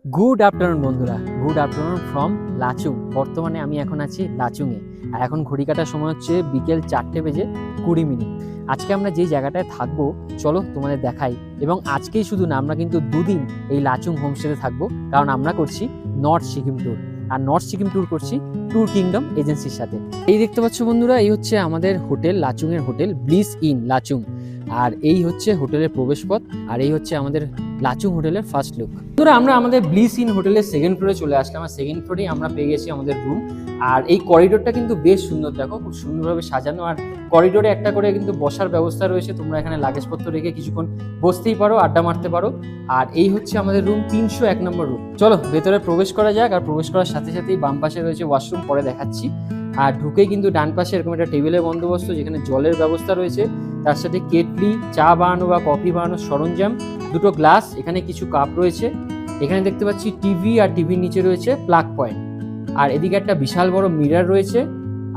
Good afternoon বন্ধুরা, good afternoon from Lachung. বর্তমানে আমি এখন আছি লাচুংয়ে, আর এখন ঘড়ি কাটার সময় হচ্ছে বিকেল 4:20। আজকে আমরা যেই জায়গাটায় থাকবো চলো তোমাদের দেখাই। এবং আজকেই শুধু না, আমরা কিন্তু দুদিন এই লাচুং হোমস্টেতে থাকবো, কারণ আমরা করছি নর্থ সিকিম ট্যুর। আর নর্থ সিকিম ট্যুর করছি ট্যুর কিংডম এজেন্সির সাথে। এই দেখতে পাচ্ছ বন্ধুরা, এই হচ্ছে আমাদের হোটেল, লাচুংয়ের হোটেল ব্লিস ইন লাচুং। আর এই হচ্ছে হোটেলের প্রবেশপথ, আর এই হচ্ছে আমাদের লাচুং হোটেলের ফার্স্ট লুক। বন্ধুরা, আমরা আমাদের ব্লিস ইন হোটেলের সেকেন্ড ফ্লোরে চলে আসলাম। আর সেকেন্ড ফ্লোরেই আমরা পেয়ে গেছি আমাদের রুম। আর এই করিডোরটা কিন্তু বেশ সুন্দর, দেখো খুব সুন্দরভাবে সাজানো। আর করিডোরে একটা করে কিন্তু বসার ব্যবস্থা রয়েছে, তোমরা এখানে লাগেজপত্র রেখে কিছুক্ষণ বসতেই পারো, আড্ডা মারতে পারো। আর এই হচ্ছে আমাদের রুম 301 নম্বর রুম। চলো ভেতরে প্রবেশ করা যাক। আর প্রবেশ করার সাথে সাথেই বাম পাশে রয়েছে ওয়াশরুম, পরে দেখাচ্ছি। আর ঢুকেই কিন্তু ডান পাশে এরকম একটা টেবিলের বন্দোবস্ত, যেখানে জলের ব্যবস্থা রয়েছে, তার সাথে কেটলি, চা বানানো বা কফি বানানোর সরঞ্জাম, দুটো গ্লাস, এখানে কিছু কাপ রয়েছে। এখানে দেখতে পাচ্ছি টিভি, আর টিভির নিচে রয়েছে প্লাগ পয়েন্ট। আর এদিকে একটা বিশাল বড় মিরর রয়েছে।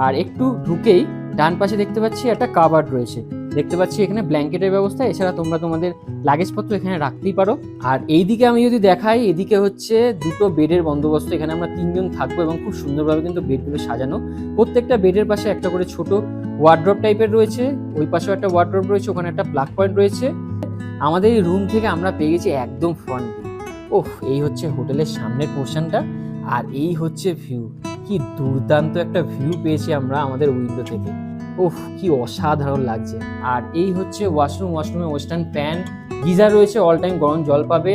আর একটু ঢুকেই ডান পাশে দেখতে পাচ্ছি একটা কাবার্ড রয়েছে। দেখতে পাচ্ছি এখানে ব্ল্যাঙ্কেটের ব্যবস্থা। এছাড়া তোমরা তোমাদের লাগেজপত্র এখানে রাখতেই পারো। আর এইদিকে আমি যদি দেখাই, এদিকে হচ্ছে দুটো বেডের বন্দোবস্ত। এখানে আমরা 3 জন থাকবো এবং খুব সুন্দরভাবে কিন্তু বেডগুলো সাজানো। প্রত্যেকটা বেডের পাশে একটা করে ছোট ওয়ার্ড্রপ টাইপের রয়েছে। ওই পাশেও একটা ওয়ার্ড্রপ রয়েছে, ওখানে একটা প্লাগ পয়েন্ট রয়েছে। আমাদের এই রুম থেকে আমরা পেয়ে গেছি একদম ফ্রন্ট ভিউ। ওহ, এই হচ্ছে হোটেলের সামনের পোর্শনটা, আর এই হচ্ছে ভিউ। কি দুর্দান্ত একটা ভিউ পেয়েছি আমরা আমাদের উইন্ডো থেকে। ওহ, কি অসাধারণ লাগছে। আর এই হচ্ছে ওয়াশরুমে ওয়েস্টার্ন ফ্যান, গিজার রয়েছে, অল টাইম গরম জল পাবে।